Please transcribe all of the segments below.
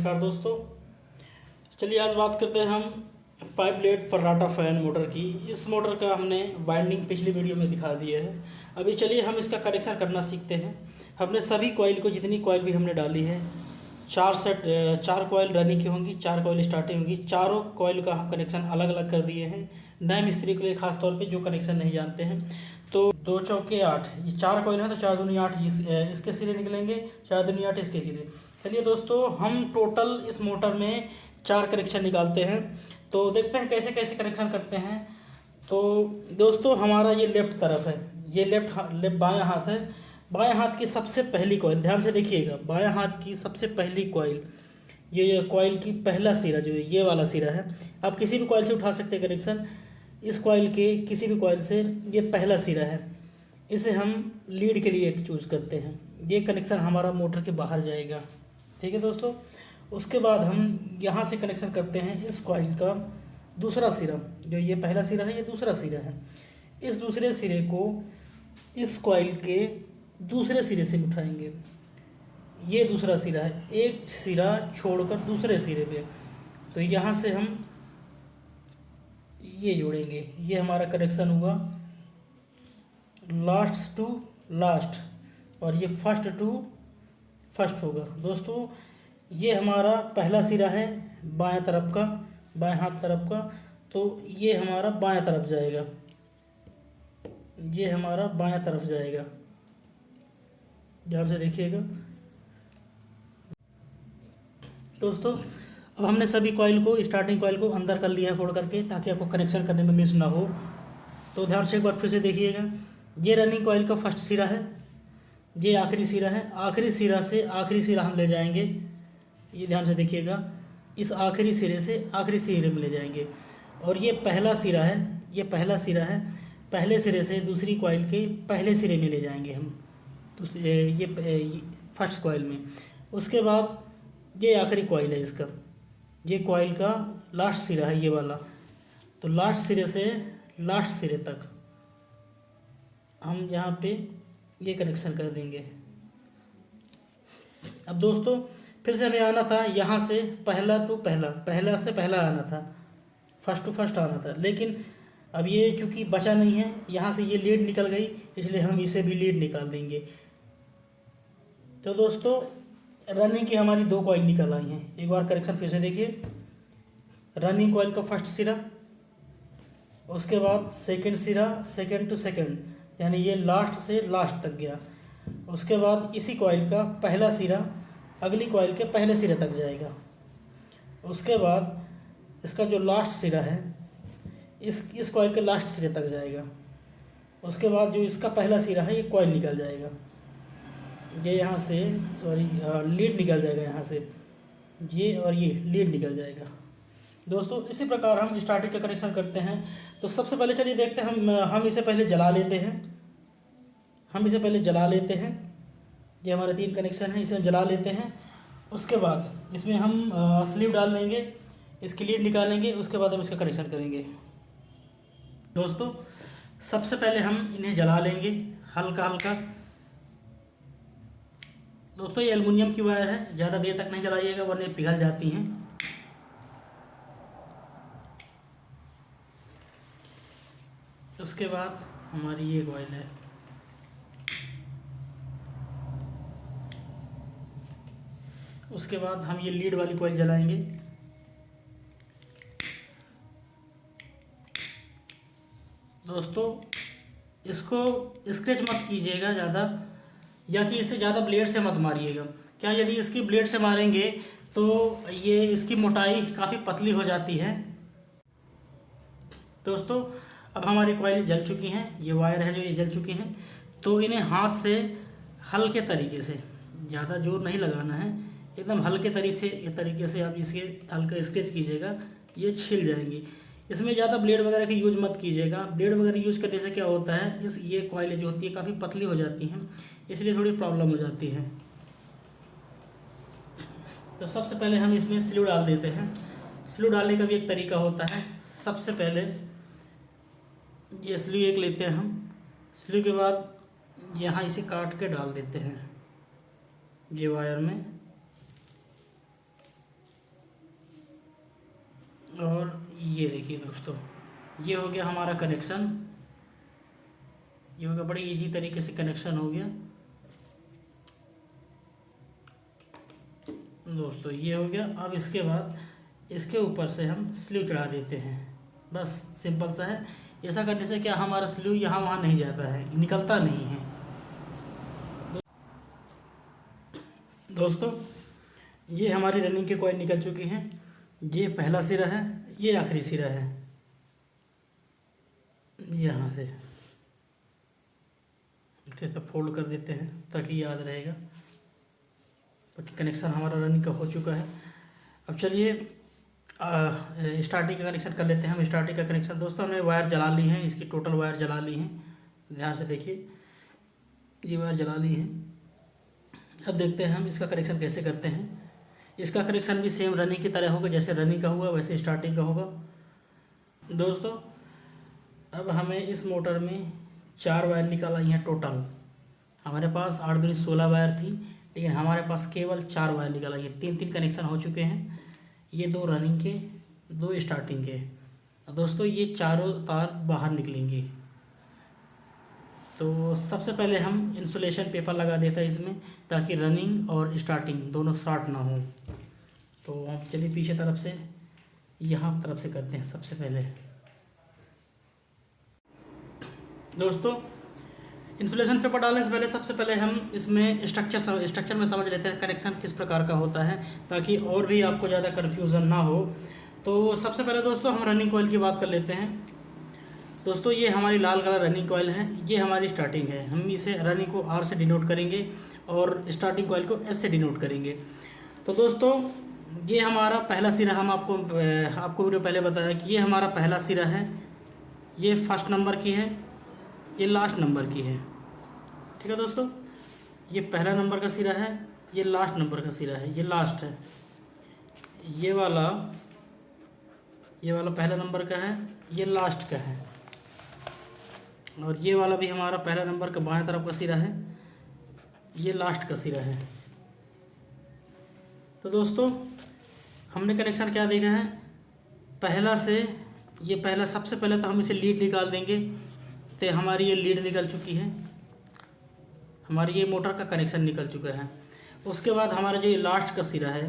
नमस्कार दोस्तों। चलिए आज बात करते हैं हम 5 ब्लेड फर्राटा फैन मोटर की। इस मोटर का हमने वाइंडिंग पिछली वीडियो में दिखा दिया है। अभी चलिए हम इसका कनेक्शन करना सीखते हैं। हमने सभी कॉइल को, जितनी कॉइल भी हमने डाली है, 4 कॉइल रनिंग की होंगी, 4 कॉइल स्टार्टिंग होंगी। चारों कॉइल का हम कनेक्शन अलग अलग कर दिए हैं नए मिस्त्री के लिए, खास तौर पे जो कनेक्शन नहीं जानते हैं। तो 2 चौके 8, ये 4 कॉइल हैं तो 4 दूनी 8 इसके सिरे निकलेंगे, 4 दूनी 8 इसके सिरे। चलिए दोस्तों, हम टोटल इस मोटर में 4 कनेक्शन निकालते हैं। तो देखते हैं कैसे कैसे कनेक्शन करते हैं। तो दोस्तों, हमारा ये लेफ्ट तरफ है, ये लेफ्ट बायां हाथ है। बाएं हाथ की सबसे पहली कॉइल, ध्यान से देखिएगा, बाएं हाथ की सबसे पहली कॉइल, ये कॉइल की पहला सिरा जो है, ये वाला सिरा है। आप किसी भी कॉइल से उठा सकते हैं कनेक्शन, इस कॉइल के किसी भी कॉइल से। ये पहला सिरा है, इसे हम लीड के लिए चूज़ करते हैं। ये कनेक्शन हमारा मोटर के बाहर जाएगा, ठीक है दोस्तों। उसके बाद हम यहाँ से कनेक्शन करते हैं इस कॉइल का दूसरा सिरा, जो ये पहला सिरा है, ये दूसरा सिरा है। इस दूसरे सिरे को इस कॉइल के दूसरे सिरे से उठाएंगे। ये दूसरा सिरा है, एक सिरा छोड़कर दूसरे सिरे पे, तो यहाँ से हम ये जोड़ेंगे। ये हमारा कनेक्शन हुआ लास्ट टू लास्ट, और ये फर्स्ट टू फर्स्ट होगा। दोस्तों, ये हमारा पहला सिरा है बाएं तरफ का, बाएं हाथ तरफ का, तो ये हमारा बाएं तरफ जाएगा, ये हमारा बाएं तरफ जाएगा। ध्यान से देखिएगा दोस्तों। अब हमने सभी कॉइल को, स्टार्टिंग कॉइल को अंदर कर लिया है फोल्ड करके, ताकि आपको कनेक्शन करने में मिस ना हो। तो ध्यान से एक बार फिर से देखिएगा, ये रनिंग कॉइल का फर्स्ट सिरा है, ये आखिरी सिरा है। आखिरी सिरा से आखिरी सिरा हम ले जाएंगे, ये ध्यान से देखिएगा, इस आखिरी सिरे से आखिरी सिरे में ले जाएंगे। और ये पहला सिरा है, ये पहला सिरा है, पहले सिरे से दूसरी कॉइल के पहले सिरे में ले जाएंगे हम, तो ये फर्स्ट कॉइल में। उसके बाद ये आखिरी कॉइल है इसका, ये कॉइल का लास्ट सिरा है, ये वाला। तो लास्ट सिरे से लास्ट सिरे तक हम यहाँ पे ये कनेक्शन कर देंगे। अब दोस्तों, फिर से हमें आना था यहाँ से पहला टू पहला, पहला से पहला आना था, फर्स्ट टू फर्स्ट आना था। लेकिन अब ये चूँकि बचा नहीं है, यहाँ से ये लीड निकल गई, इसलिए हम इसे भी लीड निकाल देंगे। तो दोस्तों, रनिंग की हमारी 2 कॉइल निकल आई हैं। एक बार कनेक्शन फिर से देखिए, रनिंग कॉइल का फर्स्ट सिरा, उसके बाद सेकंड सिरा, सेकंड टू सेकंड, यानी ये लास्ट से लास्ट तक गया। उसके बाद इसी कॉइल का पहला सिरा अगली कॉइल के पहले सिरे तक जाएगा। उसके बाद इसका जो लास्ट सिरा है, इस कॉइल के लास्ट सिरे तक जाएगा। उसके बाद जो इसका पहला सिरा है, ये कॉइल निकल जाएगा, ये यहाँ से लीड निकल जाएगा, यहाँ से ये और ये लीड निकल जाएगा। दोस्तों, इसी प्रकार हम स्टार्टिंग का कनेक्शन करते हैं। तो सबसे पहले चलिए देखते हैं, हम इसे पहले जला लेते हैं। हम इसे पहले जला लेते हैं, ये हमारे 3 कनेक्शन हैं, इसे हम जला लेते हैं। उसके बाद इसमें हम स्लीव डाल लेंगे, इसकी लीड निकालेंगे, उसके बाद हम इसका कनेक्शन करेंगे। दोस्तों, सबसे पहले हम इन्हें जला लेंगे हल्का हल्का। दोस्तों, ये एल्युमिनियम की वायर है, ज़्यादा देर तक नहीं जलाइएगा वरना ये पिघल जाती हैं। उसके बाद हमारी ये कॉइल है, उसके बाद हम ये लीड वाली कॉइल जलाएंगे। दोस्तों, इसको स्क्रैच मत कीजिएगा ज़्यादा, या कि इसे ज़्यादा ब्लेड से मत मारिएगा। क्या, यदि इसकी ब्लेड से मारेंगे तो ये इसकी मोटाई काफ़ी पतली हो जाती है। दोस्तों, अब हमारी कॉइल जल चुकी हैं, ये वायर है जो ये जल चुकी हैं। तो इन्हें हाथ से हल्के तरीके से, ज़्यादा जोर नहीं लगाना है, एकदम हल्के तरीके से आप इसके हल्का स्केच कीजिएगा, ये छिल जाएंगी। इसमें ज़्यादा ब्लेड वगैरह का यूज मत कीजिएगा। ब्लेड वगैरह यूज करने से क्या होता है, ये कॉइलें जो होती है काफ़ी पतली हो जाती हैं, इसलिए थोड़ी प्रॉब्लम हो जाती है। तो सबसे पहले हम इसमें स्लीव डाल देते हैं। स्लीव डालने का भी एक तरीका होता है। सबसे पहले ये स्लीव एक लेते हैं हम, स्लीव के बाद यहाँ इसे काट के डाल देते हैं ये वायर में। ये देखिए दोस्तों, ये हो गया हमारा कनेक्शन। ये हो गया, बड़े इजी तरीके से कनेक्शन हो गया दोस्तों, ये हो गया। अब इसके बाद इसके ऊपर से हम स्लीव चढ़ा देते हैं, बस सिंपल सा है। ऐसा करने से क्या हमारा स्लीव यहाँ वहाँ नहीं जाता है, निकलता नहीं है दोस्तों। ये हमारी रनिंग के कॉइल निकल चुकी हैं। ये पहला सिरा है, ये आखिरी सिरा है। यहाँ से इसे फोल्ड कर देते हैं ताकि याद रहेगा। बाकी कनेक्शन हमारा रनिंग का हो चुका है। अब चलिए स्टार्टिंग का कनेक्शन कर लेते हैं हम। स्टार्टिंग का कनेक्शन दोस्तों, हमने वायर जला ली हैं, इसकी टोटल वायर जला ली हैं। ध्यान से देखिए, ये वायर जला ली है। अब देखते हैं हम इसका कनेक्शन कैसे करते हैं। इसका कनेक्शन भी सेम रनिंग की तरह होगा, जैसे रनिंग का हुआ वैसे स्टार्टिंग का होगा दोस्तों। अब हमें इस मोटर में 4 वायर निकाल आई हैं टोटल। हमारे पास 8 दूनी 16 वायर थी, लेकिन हमारे पास केवल 4 वायर निकाल आई है। 3-3 कनेक्शन हो चुके हैं। ये 2 रनिंग के, 2 स्टार्टिंग के। दोस्तों ये चारों तार बाहर निकलेंगे। तो सबसे पहले हम इंसुलेशन पेपर लगा देता है इसमें, ताकि रनिंग और स्टार्टिंग दोनों शॉर्ट ना हो। तो हम चलिए पीछे तरफ से, यहाँ तरफ से करते हैं सबसे पहले दोस्तों। इंसुलेशन पेपर डालने से पहले सबसे पहले हम इसमें स्ट्रक्चर में समझ लेते हैं कनेक्शन किस प्रकार का होता है, ताकि और भी आपको ज़्यादा कन्फ्यूज़न ना हो। तो सबसे पहले दोस्तों हम रनिंग कॉइल की बात कर लेते हैं दोस्तों। ये हमारी लाल कलर रनिंग कॉइल है, ये हमारी स्टार्टिंग है। हम इसे रनिंग को R से डिनोट करेंगे और स्टार्टिंग कॉइल को S से डिनोट करेंगे। तो दोस्तों ये हमारा पहला सिरा, हम आपको वीडियो पहले बताया कि ये हमारा पहला सिरा है। ये फर्स्ट नंबर की है, ये लास्ट नंबर की है, ठीक है दोस्तों। ये पहला नंबर का सिरा है, ये लास्ट नंबर का सिरा है, ये लास्ट है। ये वाला पहला नंबर का है, ये लास्ट का है। और ये वाला भी हमारा पहला नंबर का बाएं तरफ का सिरा है, ये लास्ट का सिरा है। तो दोस्तों हमने कनेक्शन क्या देखा है, पहला से ये पहला, सबसे पहले तो हम इसे लीड निकाल देंगे। तो हमारी ये लीड निकल चुकी है, हमारी ये मोटर का कनेक्शन निकल चुका है। उसके बाद हमारा जो ये लास्ट का सिरा है,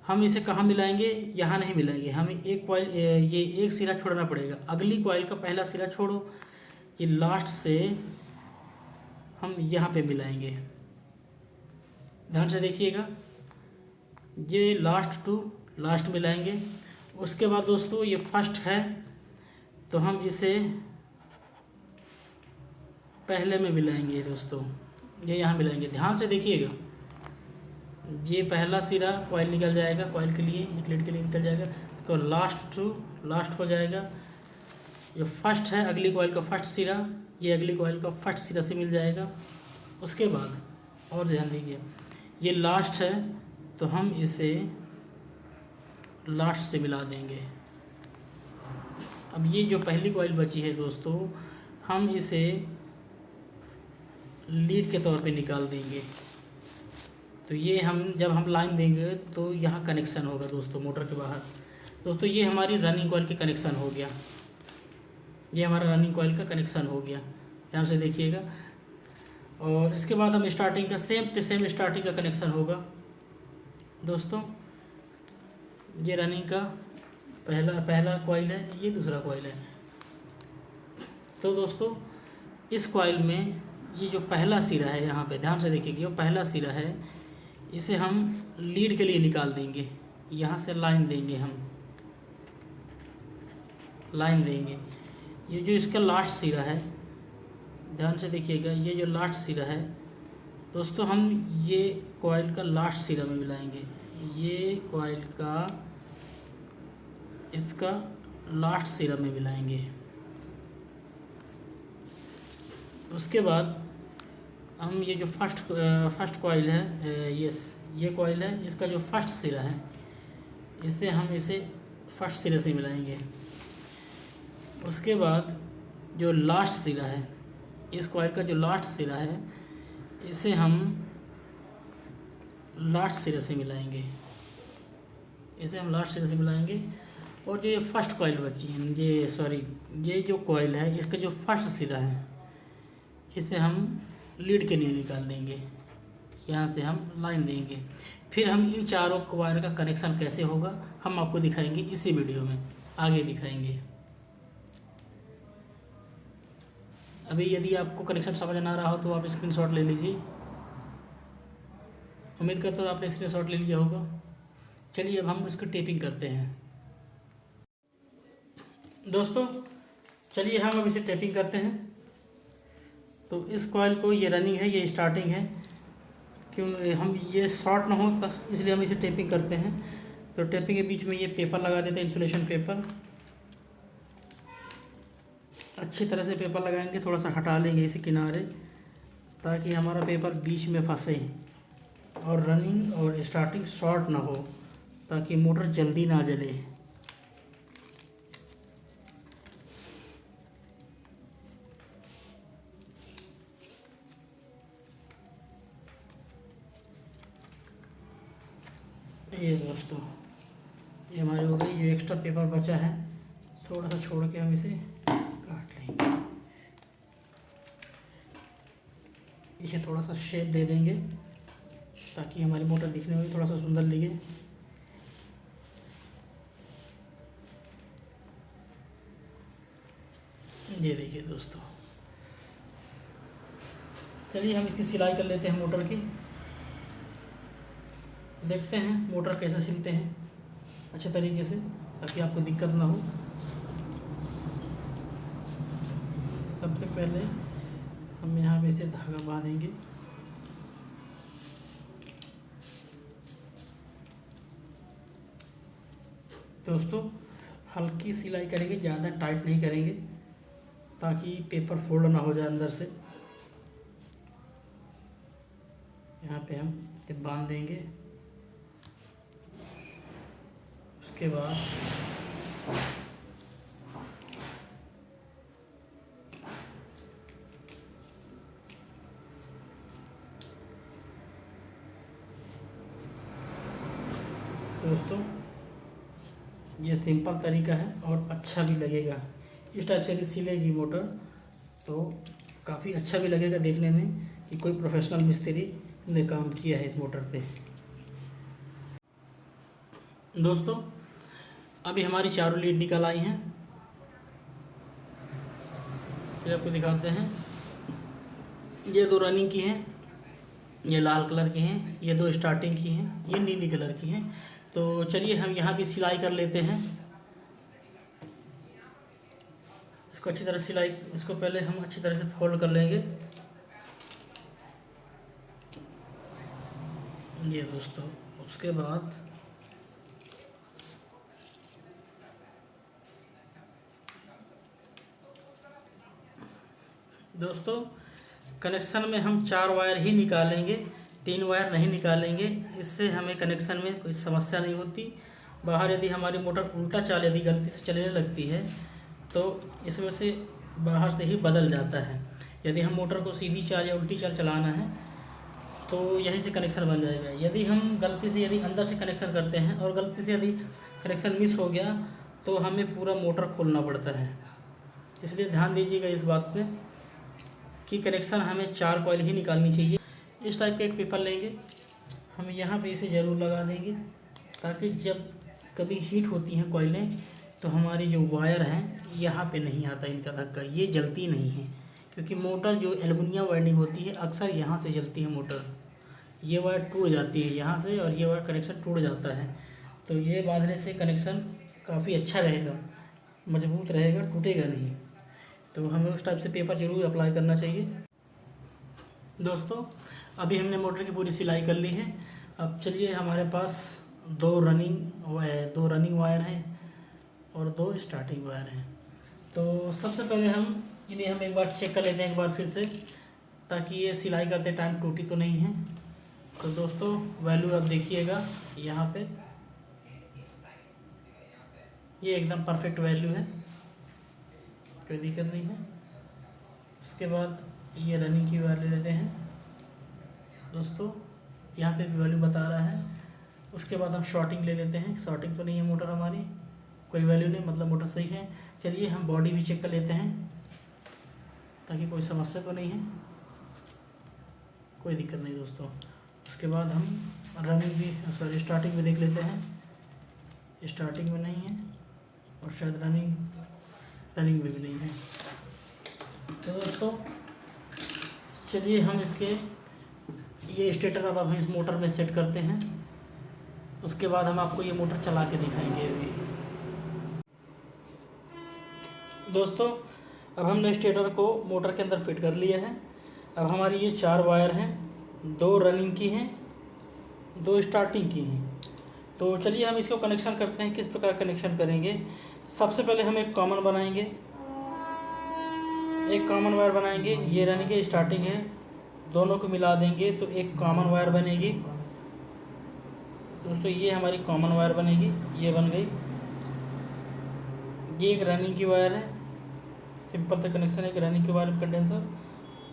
हम इसे कहाँ मिलाएंगे, यहाँ नहीं मिलाएंगे। हमें एक कॉइल, ये एक सिरा छोड़ना पड़ेगा। अगली कॉइल का पहला सिरा छोड़ो, ये लास्ट से हम यहाँ पे मिलाएंगे। ध्यान से देखिएगा, ये लास्ट टू लास्ट मिलाएंगे। उसके बाद दोस्तों ये फर्स्ट है, तो हम इसे पहले में मिलाएंगे दोस्तों, ये यहाँ मिलाएंगे। ध्यान से देखिएगा, ये पहला सिरा कॉइल निकल जाएगा, कॉइल के लिए, एक लीड के लिए निकल जाएगा, तो लास्ट टू लास्ट हो जाएगा। ये फर्स्ट है, अगली कॉइल का फर्स्ट सिरा, ये अगली कॉइल का फर्स्ट सिरा से मिल जाएगा। उसके बाद और ध्यान दीजिए, ये लास्ट है, तो हम इसे लास्ट से मिला देंगे। अब ये जो पहली कॉइल बची है दोस्तों, हम इसे लीड के तौर पे निकाल देंगे। तो ये हम जब हम लाइन देंगे तो यहाँ कनेक्शन होगा दोस्तों मोटर के बाहर। दोस्तों ये हमारी रनिंग कॉइल की कनेक्शन हो गया, ये हमारा रनिंग कॉइल का कनेक्शन हो गया। ध्यान से देखिएगा। और इसके बाद हम स्टार्टिंग का सेम स्टार्टिंग का कनेक्शन होगा दोस्तों। ये रनिंग का पहला कॉइल है, ये दूसरा कॉइल है। तो दोस्तों इस कॉइल में ये जो पहला सिरा है, यहाँ पे ध्यान से देखिएगा, ये पहला सिरा है, इसे हम लीड के लिए निकाल देंगे। यहाँ से लाइन देंगे, हम लाइन देंगे। ये जो इसका लास्ट सिरा है, ध्यान से देखिएगा, ये जो लास्ट सिरा है दोस्तों, हम ये कॉइल का लास्ट सिरा में मिलाएंगे। ये कॉइल का इसका लास्ट सिरा में मिलाएंगे। उसके बाद हम ये जो फर्स्ट कॉइल है, ये कॉइल है, इसका जो फर्स्ट सिरा है, इसे फर्स्ट सिरे से मिलाएंगे। उसके बाद जो लास्ट सिरा है, इस कॉइल का जो लास्ट सिरा है, इसे हम लास्ट सिरे से मिलाएंगे। और जो ये फर्स्ट कॉइल बची है, ये सॉरी, ये जो कॉइल है इसका जो फर्स्ट सिरा है इसे हम लीड के लिए निकाल देंगे। यहाँ से हम लाइन देंगे, फिर हम इन चारों वायर का कनेक्शन कैसे होगा हम आपको दिखाएंगे इसी वीडियो में, आगे दिखाएंगे। अभी यदि आपको कनेक्शन समझ ना रहा हो तो आप स्क्रीनशॉट ले लीजिए। उम्मीद करता हूँ आपने स्क्रीनशॉट ले लिया होगा। चलिए अब हम इसकी टेपिंग करते हैं दोस्तों। चलिए हम अब इसे टेपिंग करते हैं। तो इस कॉइल को, ये रनिंग है, ये स्टार्टिंग है, क्यों हम ये शॉर्ट ना हो इसलिए हम इसे टेपिंग करते हैं। तो टेपिंग के बीच में ये पेपर लगा देते हैं, इंसुलेशन पेपर। अच्छी तरह से पेपर लगाएंगे, थोड़ा सा हटा लेंगे इसे किनारे ताकि हमारा पेपर बीच में फंसे और रनिंग और स्टार्टिंग शॉर्ट ना हो, ताकि मोटर जल्दी ना जले। ये दोस्तों ये हमारे हो गई। जो एक्स्ट्रा पेपर बचा है थोड़ा सा छोड़ के हम इसे काट लेंगे। इसे थोड़ा सा शेप दे देंगे ताकि हमारी मोटर दिखने में भी थोड़ा सा सुंदर लगे। ये देखिए दोस्तों। चलिए हम इसकी सिलाई कर लेते हैं मोटर की। देखते हैं मोटर कैसे सिलते हैं अच्छे तरीके से, ताकि आपको दिक्कत ना हो। सबसे पहले हम यहाँ पे इसे धागा बांधेंगे। दोस्तों हल्की सिलाई करेंगे, ज़्यादा टाइट नहीं करेंगे ताकि पेपर फोल्ड ना हो जाए अंदर से। यहाँ पे हम इसे बांध देंगे। उसके बाद दोस्तों ये सिंपल तरीका है और अच्छा भी लगेगा। इस टाइप से यदि सिलेगी मोटर तो काफ़ी अच्छा भी लगेगा देखने में कि कोई प्रोफेशनल मिस्त्री ने काम किया है इस मोटर पे। दोस्तों अभी हमारी चारों लीड निकल आई हैं। फिर आपको दिखाते हैं। ये दो रनिंग की हैं, ये लाल कलर की हैं, ये दो स्टार्टिंग की हैं, ये नीली कलर की हैं। तो चलिए हम यहाँ भी सिलाई कर लेते हैं। इसको अच्छी तरह सिलाई, इसको पहले हम अच्छी तरह से फोल्ड कर लेंगे। ये दोस्तों उसके बाद दोस्तों कनेक्शन में हम 4 वायर ही निकालेंगे, 3 वायर नहीं निकालेंगे। इससे हमें कनेक्शन में कोई समस्या नहीं होती। बाहर यदि हमारी मोटर उल्टा चाल यदि गलती से चलने लगती है तो इसमें से बाहर से ही बदल जाता है। यदि हम मोटर को सीधी चाल या उल्टी चाल चलाना है तो यहीं से कनेक्शन बन जाएगा। यदि हम गलती से यदि अंदर से कनेक्शन करते हैं और गलती से यदि कनेक्शन मिस हो गया तो हमें पूरा मोटर खोलना पड़ता है। इसलिए ध्यान दीजिएगा इस बात पे कि कनेक्शन हमें 4 कॉइल ही निकालनी चाहिए। इस टाइप का एक पेपर लेंगे, हम यहाँ पे इसे ज़रूर लगा देंगे ताकि जब कभी हीट होती हैं कॉइलें तो हमारी जो वायर हैं यहाँ पे नहीं आता इनका धक्का, ये जलती नहीं है। क्योंकि मोटर जो एल्युमिनियम वायरिंग होती है अक्सर यहाँ से जलती है मोटर। ये वायर टूट जाती है यहाँ से और ये वायर कनेक्शन टूट जाता है। तो ये बांधने से कनेक्शन काफ़ी अच्छा रहेगा, मजबूत रहेगा, टूटेगा नहीं। तो हमें उस टाइप से पेपर ज़रूर अप्लाई करना चाहिए। दोस्तों अभी हमने मोटर की पूरी सिलाई कर ली है। अब चलिए हमारे पास 2 रनिंग वायर हैं और 2 स्टार्टिंग वायर हैं। तो सबसे पहले इन्हें हम एक बार चेक कर लेते हैं एक बार फिर से, ताकि ये सिलाई करते टाइम टूटी तो नहीं है। तो दोस्तों वैल्यू आप देखिएगा यहाँ पे, ये एकदम परफेक्ट वैल्यू है, कोई दिक्कत नहीं है। उसके बाद ये रनिंग की वैल्यू लेते हैं दोस्तों, यहाँ पे वैल्यू बता रहा है। उसके बाद हम शॉर्टिंग ले लेते हैं, शॉर्टिंग तो नहीं है मोटर हमारी। कोई वैल्यू नहीं, मतलब मोटर सही है। चलिए हम बॉडी भी चेक कर लेते हैं ताकि कोई समस्या तो नहीं है, कोई दिक्कत नहीं दोस्तों। उसके बाद हम रनिंग भी, सॉरी स्टार्टिंग में देख लेते हैं। स्टार्टिंग में नहीं है और शायद रनिंग में भी नहीं है। तो दोस्तों चलिए हम इसके ये स्टेटर अब हम इस मोटर में सेट करते हैं। उसके बाद हम आपको ये मोटर चला के दिखाएंगे। अभी दोस्तों अब हमने स्टेटर को मोटर के अंदर फिट कर लिया है। अब हमारी ये 4 वायर हैं, 2 रनिंग की हैं, 2 स्टार्टिंग की हैं। तो चलिए हम इसको कनेक्शन करते हैं। किस प्रकार कनेक्शन करेंगे, सबसे पहले हम एक कॉमन बनाएंगे, एक कॉमन वायर बनाएंगे। ये रनिंग है, स्टार्टिंग है, दोनों को मिला देंगे तो एक कॉमन वायर बनेगी। दोस्तों ये हमारी कॉमन वायर बनेगी, ये बन गई। ये एक रनिंग की वायर है, सिंपल सा कनेक्शन है। एक रनिंग की वायर में कंडेंसर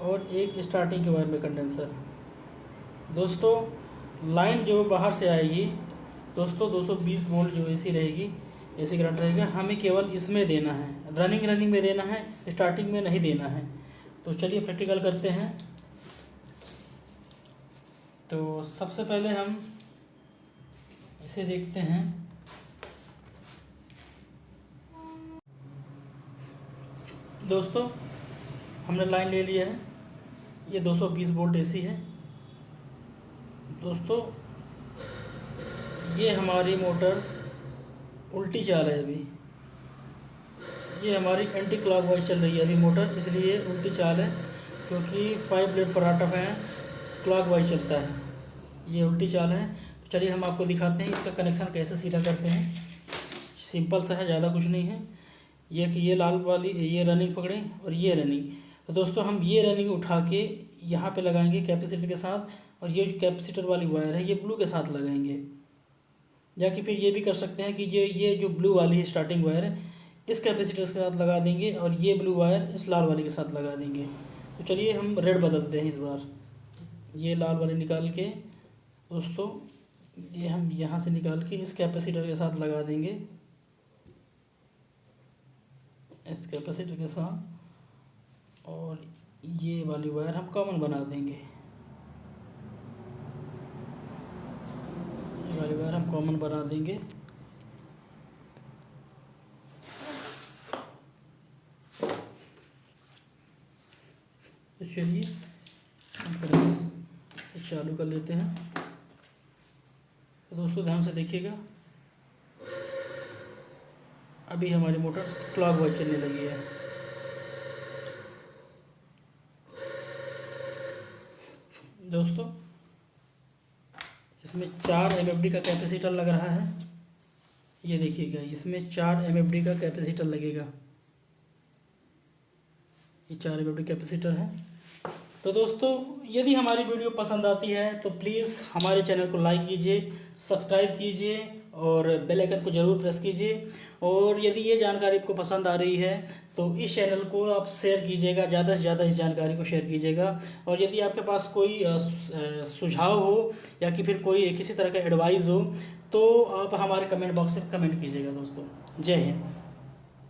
और एक स्टार्टिंग की वायर में कंडेंसर। दोस्तों लाइन जो बाहर से आएगी दोस्तों 220 वोल्ट जो एसी रहेगी, एसी करंट रहेगा, हमें केवल इसमें देना है, रनिंग में देना है, स्टार्टिंग में नहीं देना है। तो चलिए प्रैक्टिकल करते हैं। तो सबसे पहले हम इसे देखते हैं। दोस्तों हमने लाइन ले लिया है, ये 220 वोल्ट एसी है। दोस्तों ये हमारी मोटर उल्टी चाल है, अभी ये हमारी एंटी क्लॉकवाइज चल रही है अभी मोटर, इसलिए उल्टी चाल है, क्योंकि 5 ब्लेड फर्राटा फैन क्लॉकवाइज चलता है, ये उल्टी चाल है। तो चलिए हम आपको दिखाते हैं इसका कनेक्शन कैसे सीधा करते हैं। सिंपल सा है, ज़्यादा कुछ नहीं है। ये कि ये लाल वाली ये रनिंग पकड़ें और ये रनिंग। तो दोस्तों हम ये रनिंग उठा के यहाँ पे लगाएंगे कैपेसिटर के साथ, और ये जो कैपेसिटर वाली वायर है ये ब्लू के साथ लगाएंगे। या कि फिर ये भी कर सकते हैं कि ये जो ब्लू वाली है स्टार्टिंग वायर है इस कैपेसिटर के साथ लगा देंगे और ये ब्लू वायर इस लाल वाली के साथ लगा देंगे। तो चलिए हम रेड बदलते हैं इस बार। ये लाल वाली निकाल के दोस्तों ये हम यहाँ से निकाल के इस कैपेसिटर के साथ लगा देंगे, इस कैपेसिटर के साथ, और ये वाली वायर हम कॉमन बना देंगे। ये वाली वायर हम कॉमन बना देंगे। तो चलिए हम चालू कर लेते हैं। तो दोस्तों ध्यान से देखिएगा, अभी हमारी मोटर क्लॉकवाइज चलने लगी है। दोस्तों इसमें 4 MFD का कैपेसिटर लग रहा है, ये देखिएगा इसमें 4 MFD का कैपेसिटर लगेगा, ये 4 MFD कैपेसिटर है। तो दोस्तों यदि हमारी वीडियो पसंद आती है तो प्लीज़ हमारे चैनल को लाइक कीजिए, सब्सक्राइब कीजिए और बेल आइकन को ज़रूर प्रेस कीजिए। और यदि ये जानकारी आपको पसंद आ रही है तो इस चैनल को आप शेयर कीजिएगा, ज़्यादा से ज़्यादा इस जानकारी को शेयर कीजिएगा। और यदि आपके पास कोई सुझाव हो या कि फिर कोई किसी तरह का एडवाइस हो तो आप हमारे कमेंट बॉक्स में कमेंट कीजिएगा। दोस्तों जय हिंद।